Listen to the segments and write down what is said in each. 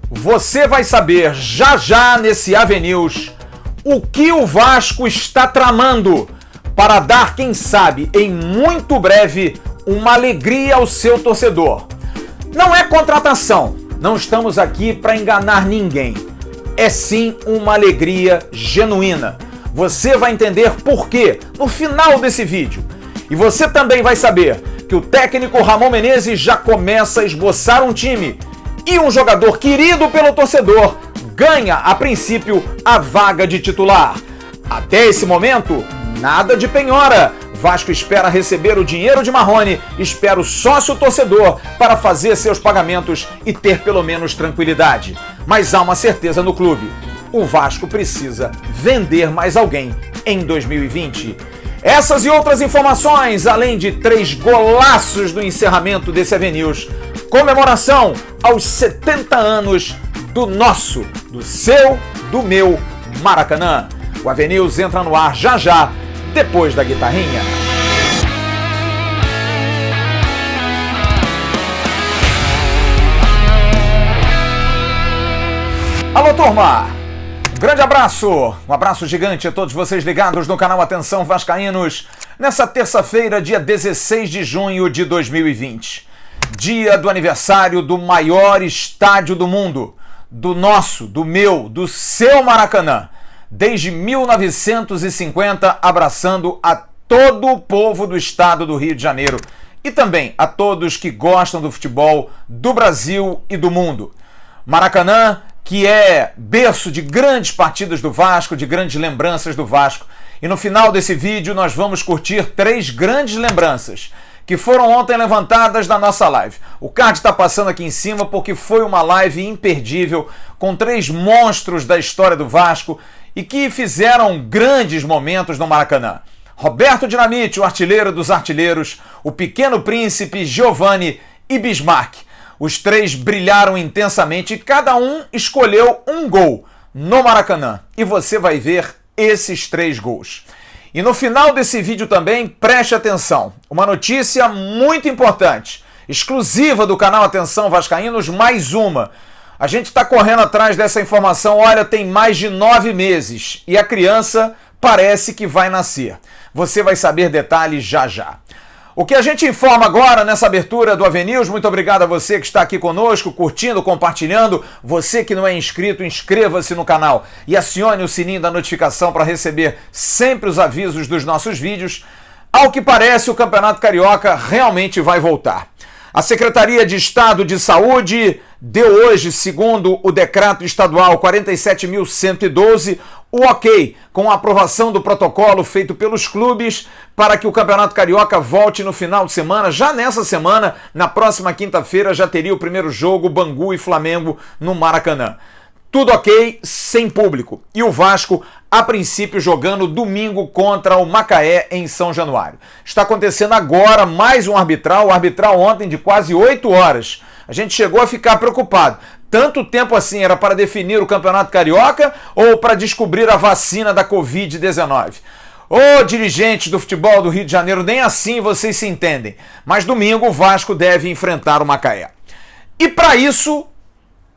Você vai saber já já nesse AVNews o que o Vasco está tramando para dar, quem sabe, em muito breve, uma alegria ao seu torcedor. Não é contratação, não estamos aqui para enganar ninguém. É sim uma alegria genuína. Você vai entender por quê no final desse vídeo. E você também vai saber que o técnico Ramon Menezes já começa a esboçar um time e um jogador querido pelo torcedor ganha, a princípio, a vaga de titular. Até esse momento, nada de penhora. Vasco espera receber o dinheiro de Marrone, espera o sócio torcedor para fazer seus pagamentos e ter pelo menos tranquilidade. Mas há uma certeza no clube: o Vasco precisa vender mais alguém em 2020. Essas e outras informações, além de 3 golaços do encerramento desse AVNews. Comemoração aos 70 anos do nosso, do seu, do meu Maracanã. O AVNews entra no ar já já, depois da guitarrinha. Alô, turma! Um grande abraço, um abraço gigante a todos vocês ligados no canal Atenção Vascaínos, nessa terça-feira, dia 16 de junho de 2020. Dia do aniversário do maior estádio do mundo, do nosso, do meu, do seu Maracanã. Desde 1950, abraçando a todo o povo do estado do Rio de Janeiro e também a todos que gostam do futebol do Brasil e do mundo. Maracanã, que é berço de grandes partidas do Vasco, de grandes lembranças do Vasco. E no final desse vídeo nós vamos curtir 3 grandes lembranças que foram ontem levantadas na nossa live. O card está passando aqui em cima porque foi uma live imperdível com 3 monstros da história do Vasco e que fizeram grandes momentos no Maracanã. Roberto Dinamite, o artilheiro dos artilheiros, o Pequeno Príncipe, Giovani e Bismarck. Os 3 brilharam intensamente e cada um escolheu um gol no Maracanã. E você vai ver esses 3 gols. E no final desse vídeo também, preste atenção, uma notícia muito importante, exclusiva do canal Atenção Vascaínos, mais uma. A gente está correndo atrás dessa informação, olha, tem mais de 9 meses e a criança parece que vai nascer. Você vai saber detalhes já já. O que a gente informa agora nessa abertura do AVNews, muito obrigado a você que está aqui conosco, curtindo, compartilhando. Você que não é inscrito, inscreva-se no canal e acione o sininho da notificação para receber sempre os avisos dos nossos vídeos. Ao que parece, o Campeonato Carioca realmente vai voltar. A Secretaria de Estado de Saúde deu hoje, segundo o decreto estadual 47.112, o ok com a aprovação do protocolo feito pelos clubes para que o Campeonato Carioca volte no final de semana. Já nessa semana, na próxima quinta-feira, já teria o primeiro jogo, Bangu e Flamengo, no Maracanã. Tudo ok, sem público. E o Vasco, a princípio, jogando domingo contra o Macaé em São Januário. Está acontecendo agora mais um arbitral, o arbitral ontem de quase 8 horas. A gente chegou a ficar preocupado. Tanto tempo assim era para definir o Campeonato Carioca ou para descobrir a vacina da Covid-19? Ô, dirigentes do futebol do Rio de Janeiro, nem assim vocês se entendem. Mas domingo o Vasco deve enfrentar o Macaé. E para isso,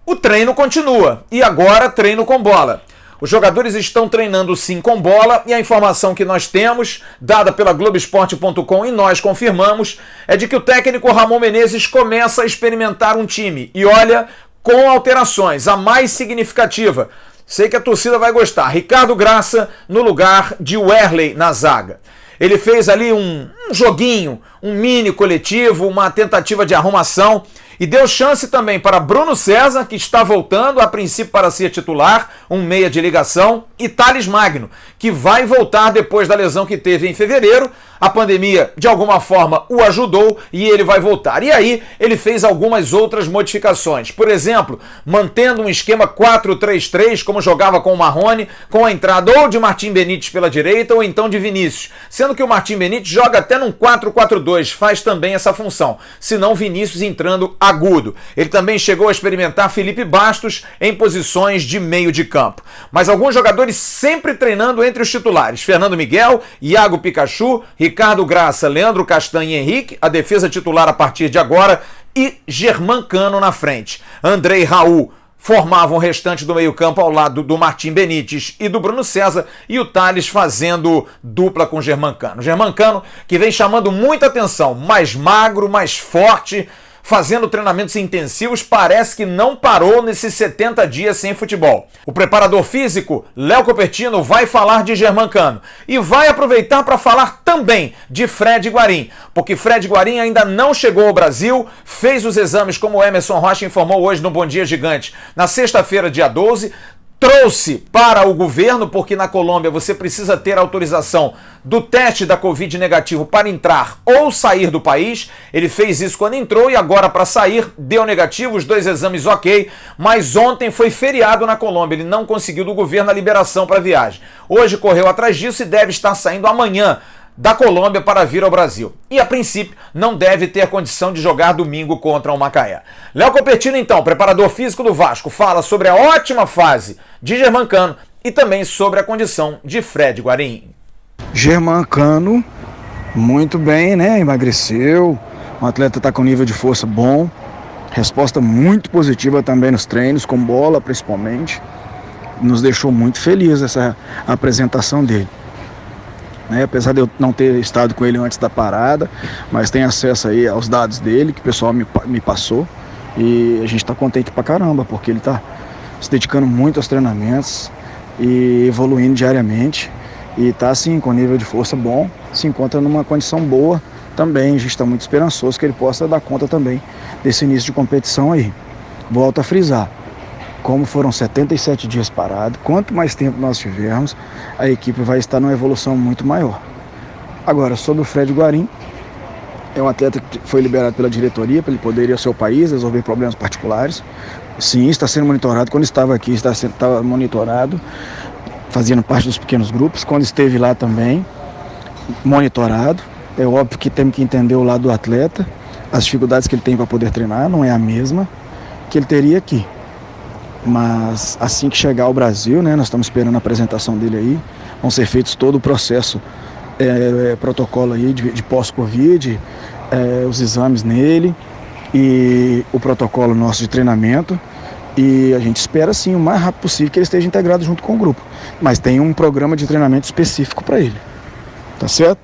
o treino continua. E agora treino com bola. Os jogadores estão treinando sim com bola e a informação que nós temos, dada pela Globoesporte.com e nós confirmamos, é de que o técnico Ramon Menezes começa a experimentar um time. E olha, com alterações, a mais significativa. Sei que a torcida vai gostar. Ricardo Graça no lugar de Wehrley na zaga. Ele fez ali um joguinho, um mini coletivo, uma tentativa de arrumação e deu chance também para Bruno César, que está voltando, a princípio para ser titular, um meia de ligação, e Thales Magno, que vai voltar depois da lesão que teve em fevereiro. A pandemia, de alguma forma, o ajudou e ele vai voltar. E aí, ele fez algumas outras modificações. Por exemplo, mantendo um esquema 4-3-3, como jogava com o Marrone, com a entrada ou de Martim Benítez pela direita ou então de Vinícius. Sendo que o Martim Benítez joga até num 4-4-2, faz também essa função. Se não, Vinícius entrando agudo. Ele também chegou a experimentar Felipe Bastos em posições de meio de campo. Mas alguns jogadores sempre treinando entre os titulares. Fernando Miguel, Iago Pikachu, Ricardo Graça, Leandro Castanho e Henrique, a defesa titular a partir de agora, e Germán Cano na frente. Andrei Raul formavam o restante do meio-campo ao lado do Martim Benítez e do Bruno César, e o Thales fazendo dupla com o Germancano. Germancano que vem chamando muita atenção, mais magro, mais forte, fazendo treinamentos intensivos, parece que não parou nesses 70 dias sem futebol. O preparador físico, Léo Cupertino, vai falar de Germancano e vai aproveitar para falar também de Fred Guarim, porque Fred Guarim ainda não chegou ao Brasil, fez os exames, como o Emerson Rocha informou hoje no Bom Dia Gigante, na sexta-feira, dia 12, trouxe para o governo, porque na Colômbia você precisa ter autorização do teste da Covid negativo para entrar ou sair do país. Ele fez isso quando entrou e agora para sair deu negativo, os 2 exames ok, mas ontem foi feriado na Colômbia, ele não conseguiu do governo a liberação para viagem. Hoje correu atrás disso e deve estar saindo amanhã da Colômbia para vir ao Brasil. E, a princípio, não deve ter condição de jogar domingo contra o Macaé. Léo Cupertino, então, preparador físico do Vasco, fala sobre a ótima fase de Germancano e também sobre a condição de Fred Guarim. Germancano, muito bem, né? Emagreceu, o atleta está com nível de força bom, resposta muito positiva também nos treinos, com bola principalmente. Nos deixou muito feliz essa apresentação dele. Apesar de eu não ter estado com ele antes da parada, mas tem acesso aí aos dados dele, que o pessoal me passou, e a gente está contente pra caramba, porque ele está se dedicando muito aos treinamentos e evoluindo diariamente, e está assim, com nível de força bom, se encontra numa condição boa também. A gente está muito esperançoso que ele possa dar conta também desse início de competição aí. Volto a frisar, como foram 77 dias parado, quanto mais tempo nós tivermos, a equipe vai estar numa evolução muito maior. Agora, sobre o Fred Guarim, é um atleta que foi liberado pela diretoria para ele poder ir ao seu país, resolver problemas particulares. Sim, está sendo monitorado. Quando estava aqui, estava monitorado, fazendo parte dos pequenos grupos. Quando esteve lá também, monitorado. É óbvio que temos que entender o lado do atleta, as dificuldades que ele tem para poder treinar, não é a mesma que ele teria aqui. Mas assim que chegar ao Brasil, nós estamos esperando a apresentação dele aí, vão ser feitos todo o processo, protocolo aí de pós-Covid, os exames nele e o protocolo nosso de treinamento, e a gente espera sim o mais rápido possível que ele esteja integrado junto com o grupo, mas tem um programa de treinamento específico para ele, tá certo?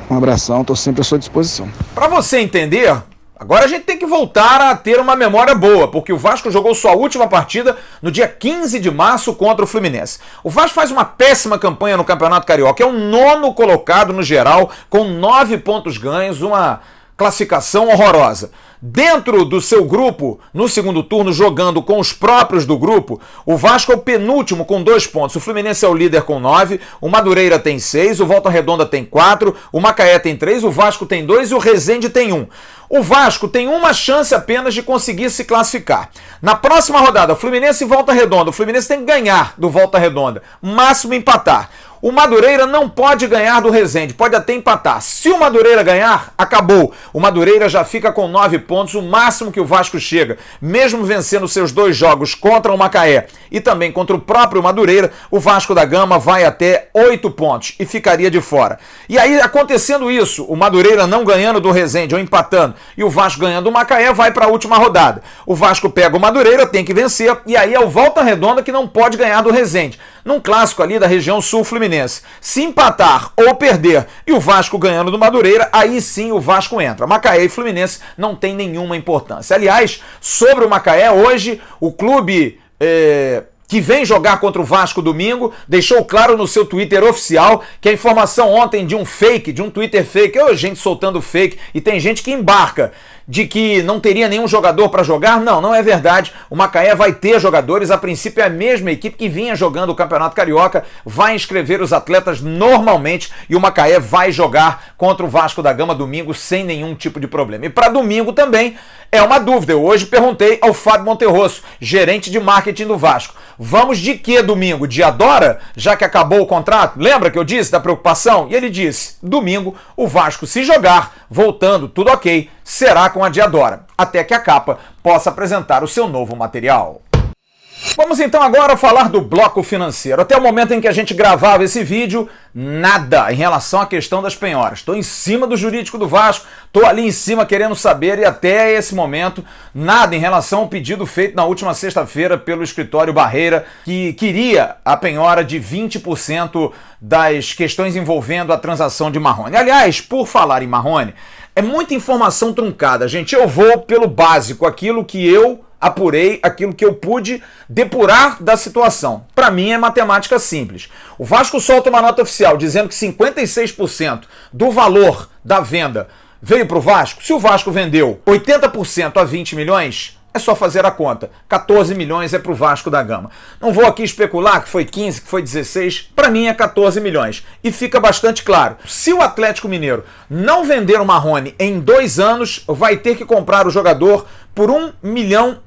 Um abração, estou sempre à sua disposição. Para você entender, agora a gente tem que voltar a ter uma memória boa, porque o Vasco jogou sua última partida no dia 15 de março contra o Fluminense. O Vasco faz uma péssima campanha no Campeonato Carioca, é o 9º colocado no geral, com 9 pontos ganhos, uma classificação horrorosa. Dentro do seu grupo, no segundo turno, jogando com os próprios do grupo, o Vasco é o penúltimo com 2 pontos. O Fluminense é o líder com 9, o Madureira tem 6, o Volta Redonda tem 4, o Macaé tem 3, o Vasco tem 2 e o Resende tem 1. O Vasco tem uma chance apenas de conseguir se classificar. Na próxima rodada, Fluminense e Volta Redonda. O Fluminense tem que ganhar do Volta Redonda, máximo empatar. O Madureira não pode ganhar do Resende, pode até empatar. Se o Madureira ganhar, acabou. O Madureira já fica com 9 pontos, o máximo que o Vasco chega. Mesmo vencendo seus 2 jogos contra o Macaé e também contra o próprio Madureira, o Vasco da Gama vai até 8 pontos e ficaria de fora. E aí, acontecendo isso, o Madureira não ganhando do Resende ou empatando e o Vasco ganhando do Macaé, vai para a última rodada. O Vasco pega o Madureira, tem que vencer, e aí é o Volta Redonda que não pode ganhar do Resende. Num clássico ali da região sul-fluminense. Se empatar ou perder e o Vasco ganhando do Madureira, aí sim o Vasco entra. Macaé e Fluminense não tem nenhuma importância. Aliás, sobre o Macaé, hoje o clube que vem jogar contra o Vasco domingo, deixou claro no seu Twitter oficial que a informação ontem de um fake, de um Twitter fake, gente soltando fake, e tem gente que embarca de que não teria nenhum jogador para jogar. Não, não é verdade. O Macaé vai ter jogadores, a princípio é a mesma equipe que vinha jogando o Campeonato Carioca, vai inscrever os atletas normalmente e o Macaé vai jogar contra o Vasco da Gama domingo sem nenhum tipo de problema. E para domingo também é uma dúvida. Eu hoje perguntei ao Fábio Monterrosso, gerente de marketing do Vasco. Vamos de que domingo? De Adora? Já que acabou o contrato? Lembra que eu disse da preocupação? E ele disse, domingo o Vasco, se jogar, voltando, tudo ok, será com a de Adora, até que a capa possa apresentar o seu novo material. Vamos então agora falar do bloco financeiro. Até o momento em que a gente gravava esse vídeo, nada em relação à questão das penhoras. Estou em cima do jurídico do Vasco, estou ali em cima querendo saber e até esse momento nada em relação ao pedido feito na última sexta-feira pelo escritório Barreira, que queria a penhora de 20% das questões envolvendo a transação de Marrone. Aliás, por falar em Marrone, é muita informação truncada, gente. Eu vou pelo básico, aquilo que eu apurei, aquilo que eu pude depurar da situação. Para mim é matemática simples. O Vasco solta uma nota oficial dizendo que 56% do valor da venda veio para o Vasco. Se o Vasco vendeu 80% a 20 milhões, é só fazer a conta. 14 milhões é para o Vasco da Gama. Não vou aqui especular que foi 15, que foi 16. Para mim é 14 milhões. E fica bastante claro. Se o Atlético Mineiro não vender o Marrone em 2 anos, vai ter que comprar o jogador por 1,5 milhão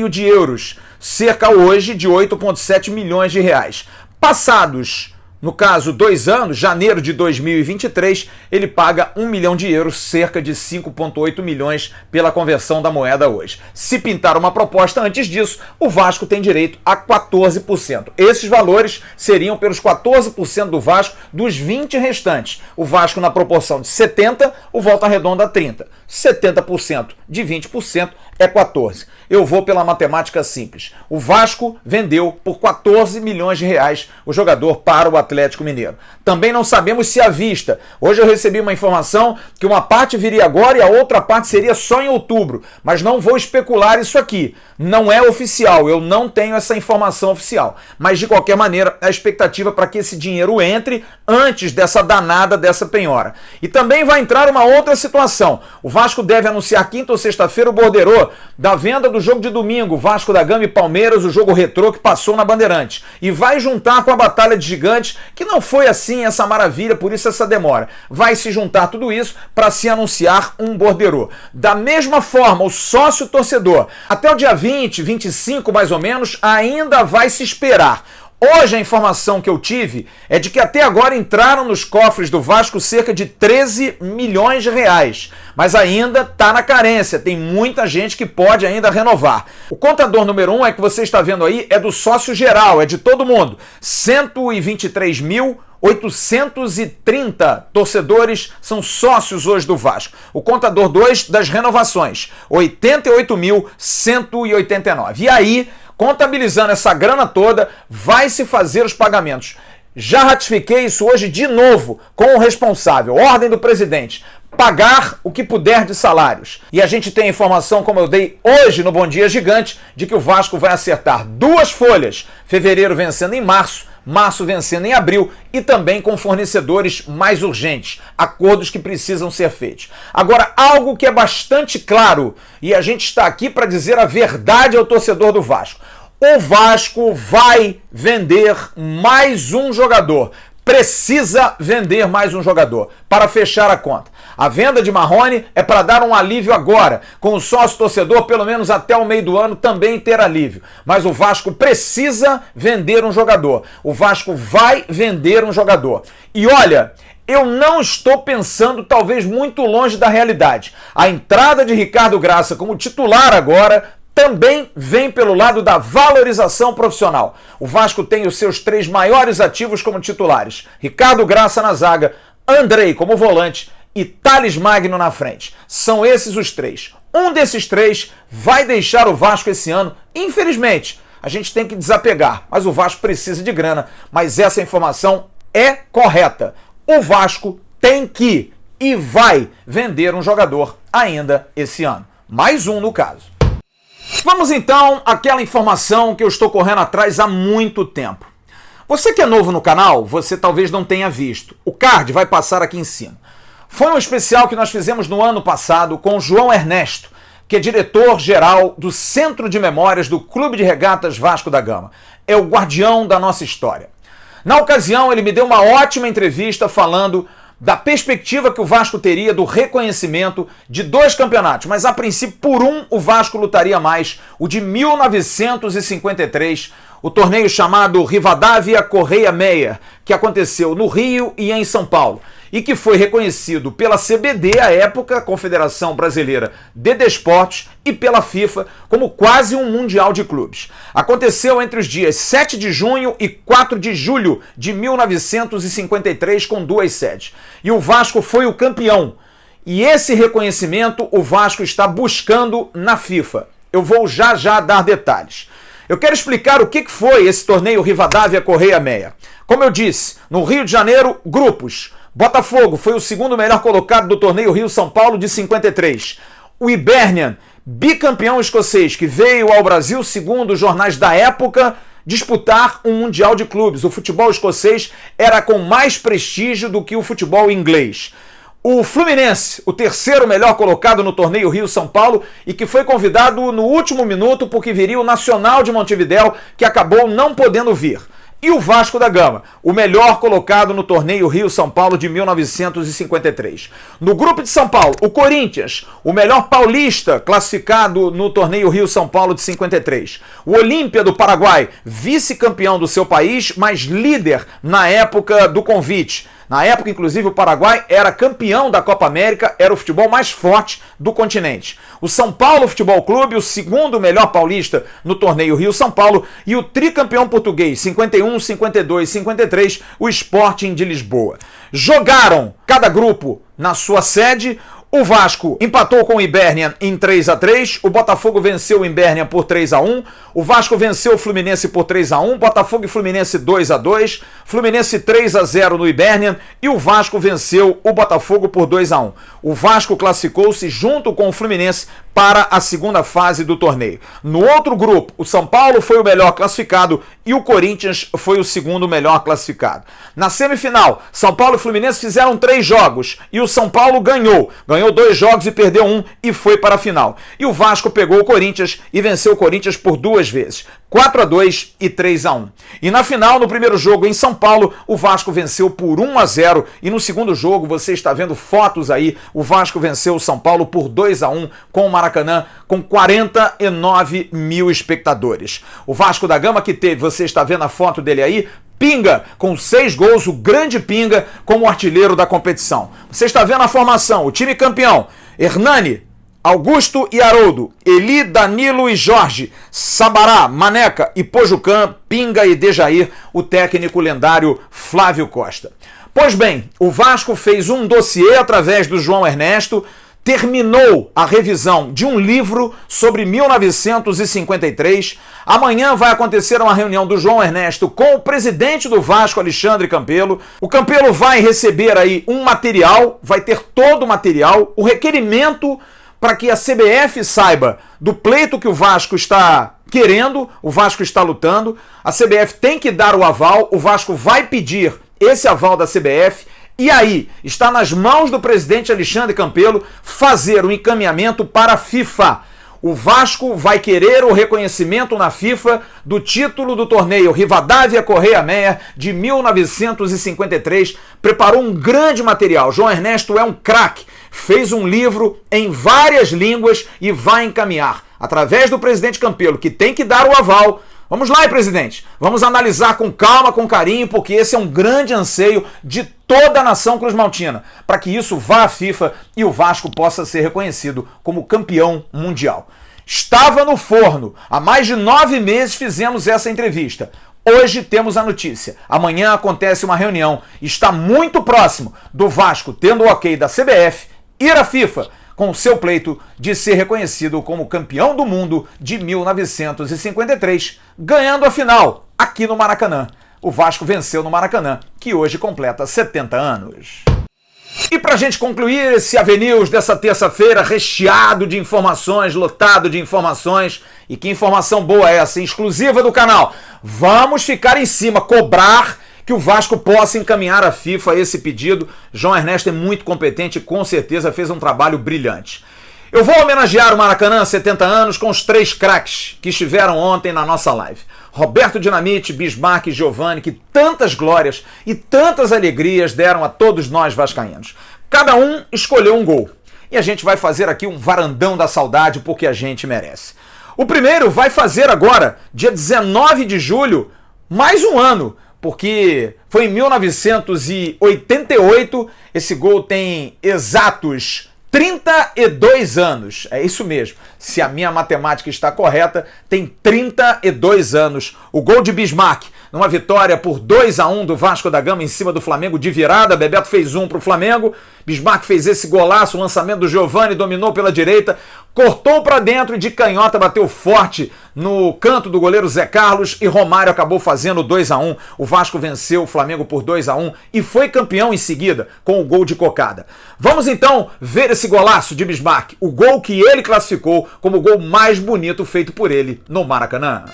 de euros. Cerca hoje de 8,7 milhões de reais. Passados, no caso, 2 anos, janeiro de 2023, ele paga 1 milhão de euros, cerca de 5,8 milhões pela conversão da moeda hoje. Se pintar uma proposta antes disso, o Vasco tem direito a 14%. Esses valores seriam pelos 14% do Vasco dos 20 restantes. O Vasco na proporção de 70%, o Volta Redonda 30%. 70% de 20% é 14%. Eu vou pela matemática simples. O Vasco vendeu por 14 milhões de reais o jogador para o Atlético Mineiro. Também não sabemos se à vista. Hoje eu recebi uma informação que uma parte viria agora e a outra parte seria só em outubro. Mas não vou especular isso aqui. Não é oficial, eu não tenho essa informação oficial. Mas de qualquer maneira, a expectativa para que esse dinheiro entre antes dessa danada dessa penhora. E também vai entrar uma outra situação. O Vasco deve anunciar quinta ou sexta-feira o borderô da venda do jogo de domingo, Vasco da Gama e Palmeiras, o jogo retrô que passou na Bandeirantes. E vai juntar com a Batalha de Gigantes, que não foi assim essa maravilha, por isso essa demora. Vai se juntar tudo isso para se anunciar um borderô. Da mesma forma, o sócio-torcedor, até o dia 20, 25 mais ou menos, ainda vai se esperar. Hoje a informação que eu tive é de que até agora entraram nos cofres do Vasco cerca de 13 milhões de reais. Mas ainda está na carência, tem muita gente que pode ainda renovar. O contador número 1 é que você está vendo aí, é do sócio geral, é de todo mundo. 123.830 torcedores são sócios hoje do Vasco. O contador 2 das renovações, 88.189. E aí, contabilizando essa grana toda, vai se fazer os pagamentos. Já ratifiquei isso hoje de novo com o responsável, ordem do presidente, pagar o que puder de salários. E a gente tem informação, como eu dei hoje no Bom Dia Gigante, de que o Vasco vai acertar 2 folhas, fevereiro vencendo em março vencendo em abril e também com fornecedores mais urgentes, acordos que precisam ser feitos. Agora, algo que é bastante claro, e a gente está aqui para dizer a verdade ao torcedor do Vasco. O Vasco vai vender mais um jogador. Precisa vender mais um jogador para fechar a conta. A venda de Marrone é para dar um alívio agora, com o sócio-torcedor pelo menos até o meio do ano também ter alívio. Mas o Vasco precisa vender um jogador. O Vasco vai vender um jogador. E olha, eu não estou pensando talvez muito longe da realidade. A entrada de Ricardo Graça como titular agora também vem pelo lado da valorização profissional. O Vasco tem os seus 3 maiores ativos como titulares. Ricardo Graça na zaga, Andrei como volante e Thales Magno na frente. São esses os 3. Um desses 3 vai deixar o Vasco esse ano, infelizmente. A gente tem que desapegar, mas o Vasco precisa de grana. Mas essa informação é correta. O Vasco tem que e vai vender um jogador ainda esse ano. Mais um no caso. Vamos então àquela informação que eu estou correndo atrás há muito tempo. Você que é novo no canal, você talvez não tenha visto. O card vai passar aqui em cima. Foi um especial que nós fizemos no ano passado com o João Ernesto, que é diretor-geral do Centro de Memórias do Clube de Regatas Vasco da Gama. É o guardião da nossa história. Na ocasião, ele me deu uma ótima entrevista falando da perspectiva que o Vasco teria do reconhecimento de 2 campeonatos, mas a princípio por um o Vasco lutaria mais, o de 1953, o torneio chamado Rivadavia Correia Meyer, que aconteceu no Rio e em São Paulo. e que foi reconhecido pela CBD à época, Confederação Brasileira de Desportos, e pela FIFA como quase um mundial de clubes. Aconteceu entre os dias 7 de junho e 4 de julho de 1953 com 2 sedes. E o Vasco foi o campeão. E esse reconhecimento o Vasco está buscando na FIFA. Eu vou já dar detalhes. Eu quero explicar o que foi esse torneio Rivadavia Correia Meia. Como eu disse, no Rio de Janeiro, grupos. Botafogo foi o segundo melhor colocado do torneio Rio-São Paulo de 53. O Hibernian, bicampeão escocês, que veio ao Brasil, segundo os jornais da época, disputar um mundial de clubes. O futebol escocês era com mais prestígio do que o futebol inglês. O Fluminense, o terceiro melhor colocado no torneio Rio-São Paulo e que foi convidado no último minuto porque viria o Nacional de Montevidéu, que acabou não podendo vir. E o Vasco da Gama, o melhor colocado no torneio Rio-São Paulo de 1953. No grupo de São Paulo, o Corinthians, o melhor paulista classificado no torneio Rio-São Paulo de 53. O Olímpia do Paraguai, vice-campeão do seu país, mas líder na época do convite. Na época, inclusive, o Paraguai era campeão da Copa América, era o futebol mais forte do continente. O São Paulo Futebol Clube, o segundo melhor paulista no torneio Rio-São Paulo, e o tricampeão português, 51, 52, 53, o Sporting de Lisboa. Jogaram cada grupo na sua sede. O Vasco empatou com o Hibernian em 3-3, o Botafogo venceu o Hibernian por 3-1, o Vasco venceu o Fluminense por 3-1, Botafogo e Fluminense 2-2, Fluminense 3-0 no Hibernian e o Vasco venceu o Botafogo por 2-1. O Vasco classificou-se junto com o Fluminense para a segunda fase do torneio. No outro grupo, o São Paulo foi o melhor classificado e o Corinthians foi o segundo melhor classificado. Na semifinal, São Paulo e Fluminense fizeram 3 jogos e o São Paulo ganhou 2 jogos e perdeu 1 e foi para a final. E o Vasco pegou o Corinthians e venceu o Corinthians por 2 vezes. 4-2 e 3-1. E na final, no primeiro jogo em São Paulo, o Vasco venceu por 1-0 e no segundo jogo, você está vendo fotos aí, o Vasco venceu o São Paulo por 2-1 com o Maracanã, com 49 mil espectadores. O Vasco da Gama que teve, você está vendo a foto dele aí, Pinga, com 6 gols, o grande Pinga como artilheiro da competição. Você está vendo a formação, o time campeão, Hernani, Augusto e Haroldo, Eli, Danilo e Jorge, Sabará, Maneca e Pojucã, Pinga e Dejair, o técnico lendário Flávio Costa. Pois bem, o Vasco fez um dossiê através do João Ernesto, terminou a revisão de um livro sobre 1953. Amanhã vai acontecer uma reunião do João Ernesto com o presidente do Vasco, Alexandre Campelo. O Campelo vai receber aí um material, vai ter todo o material, o requerimento para que a CBF saiba do pleito que o Vasco está querendo, o Vasco está lutando. A CBF tem que dar o aval, o Vasco vai pedir esse aval da CBF. E aí, está nas mãos do presidente Alexandre Campelo fazer o encaminhamento para a FIFA. O Vasco vai querer o reconhecimento na FIFA do título do torneio Rivadavia Correia Meia de 1953. Preparou um grande material. João Ernesto é um craque. Fez um livro em várias línguas e vai encaminhar através do presidente Campelo, que tem que dar o aval. Vamos lá, presidente. Vamos analisar com calma, com carinho, porque esse é um grande anseio de toda a nação cruzmaltina, para que isso vá à FIFA e o Vasco possa ser reconhecido como campeão mundial. Estava no forno. Há mais de 9 meses fizemos essa entrevista. Hoje temos a notícia. Amanhã acontece uma reunião. Está muito próximo do Vasco, tendo o ok da CBF, ir à FIFA com o seu pleito de ser reconhecido como campeão do mundo de 1953, ganhando a final aqui no Maracanã. O Vasco venceu no Maracanã, que hoje completa 70 anos. E pra gente concluir esse AVNews dessa terça-feira, recheado de informações, lotado de informações, e que informação boa é essa, exclusiva do canal, vamos ficar em cima, cobrar que o Vasco possa encaminhar à FIFA esse pedido. João Ernesto é muito competente e com certeza fez um trabalho brilhante. Eu vou homenagear o Maracanã 70 anos com os 3 craques que estiveram ontem na nossa live. Roberto Dinamite, Bismarck e Giovani, que tantas glórias e tantas alegrias deram a todos nós vascaínos. Cada um escolheu um gol. E a gente vai fazer aqui um varandão da saudade porque a gente merece. O primeiro vai fazer agora, dia 19 de julho, mais um ano. porque foi em 1988, esse gol tem exatos 32 anos, é isso mesmo, se a minha matemática está correta, tem 32 anos, o gol de Bismarck, numa vitória por 2-1 do Vasco da Gama em cima do Flamengo de virada. Bebeto fez 1 para o Flamengo, Bismarck fez esse golaço, o lançamento do Giovani, dominou pela direita, cortou para dentro e de canhota bateu forte no canto do goleiro Zé Carlos e Romário acabou fazendo 2-1. O Vasco venceu o Flamengo por 2-1 e foi campeão em seguida com o gol de cocada. Vamos então ver esse golaço de Bismarck, o gol que ele classificou como o gol mais bonito feito por ele no Maracanã.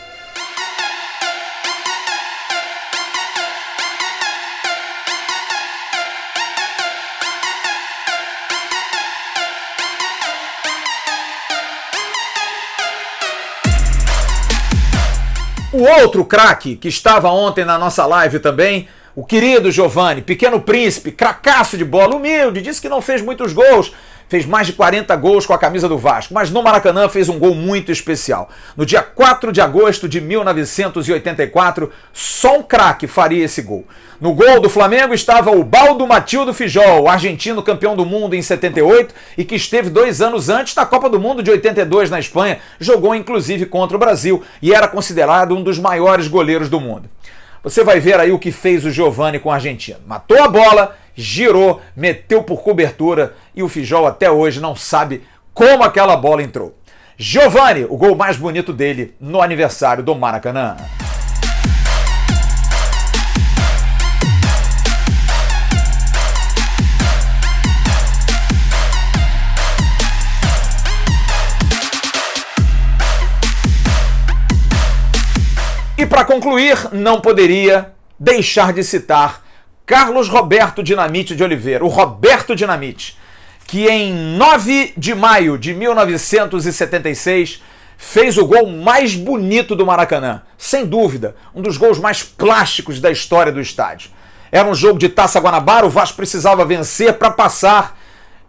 O outro craque que estava ontem na nossa live também, o querido Giovani, pequeno príncipe, cracaço de bola, humilde, disse que não fez muitos gols, fez mais de 40 gols com a camisa do Vasco, mas no Maracanã fez um gol muito especial. No dia 4 de agosto de 1984, só um craque faria esse gol. No gol do Flamengo estava o Baldo Matildo Fijol, o argentino campeão do mundo em 78 e que esteve 2 anos antes na Copa do Mundo de 82 na Espanha, jogou inclusive contra o Brasil e era considerado um dos maiores goleiros do mundo. Você vai ver aí o que fez o Giovani com o argentino. Matou a bola, girou, meteu por cobertura e o Fijol até hoje não sabe como aquela bola entrou. Giovani, o gol mais bonito dele no aniversário do Maracanã. E para concluir, não poderia deixar de citar Carlos Roberto Dinamite de Oliveira, o Roberto Dinamite, que em 9 de maio de 1976 fez o gol mais bonito do Maracanã. Sem dúvida, um dos gols mais plásticos da história do estádio. Era um jogo de Taça Guanabara, o Vasco precisava vencer para passar.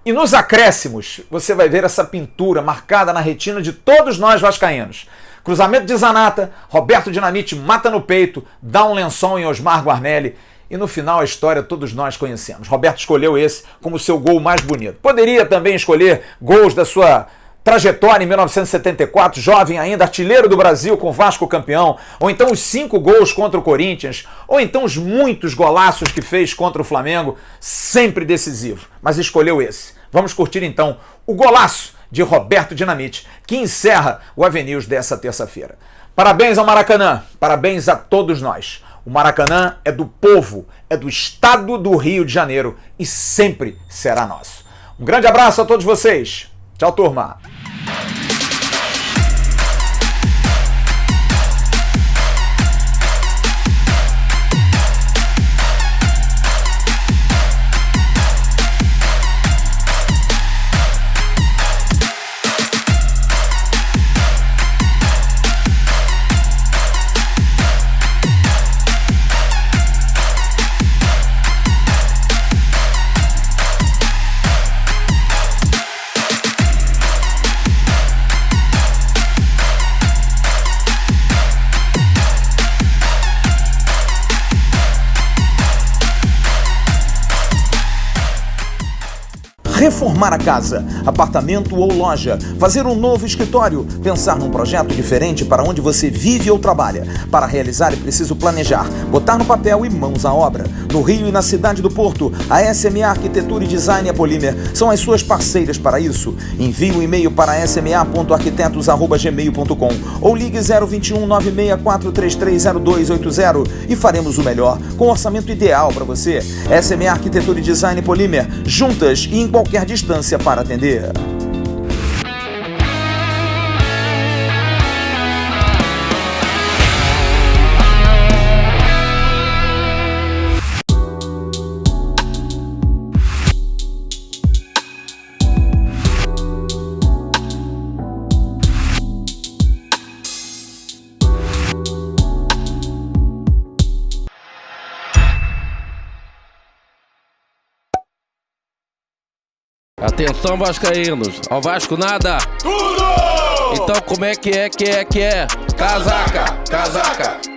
E nos acréscimos, você vai ver essa pintura marcada na retina de todos nós vascaínos. Cruzamento de Zanata, Roberto Dinamite mata no peito, dá um lençol em Osmar Guarnelli e no final a história todos nós conhecemos. Roberto escolheu esse como seu gol mais bonito. Poderia também escolher gols da sua trajetória em 1974, jovem ainda, artilheiro do Brasil com o Vasco campeão, ou então os 5 gols contra o Corinthians, ou então os muitos golaços que fez contra o Flamengo, sempre decisivo, mas escolheu esse. Vamos curtir então o golaço de Roberto Dinamite, que encerra o Avenews dessa terça-feira. Parabéns ao Maracanã, parabéns a todos nós. O Maracanã é do povo, é do estado do Rio de Janeiro e sempre será nosso. Um grande abraço a todos vocês. Tchau, turma. Reformar a casa, apartamento ou loja, fazer um novo escritório, pensar num projeto diferente para onde você vive ou trabalha. Para realizar é preciso planejar, botar no papel e mãos à obra. No Rio e na cidade do Porto, a SMA Arquitetura e Design e a Polímer são as suas parceiras para isso. Envie um e-mail para sma.arquitetos@gmail.com ou ligue 021 964330280 e faremos o melhor com o orçamento ideal para você. SMA Arquitetura e Design e Polímer, juntas e em qualquer distância para atender. Atenção, vascaínos, ao Vasco nada! Tudo! Então como é que é? Casaca!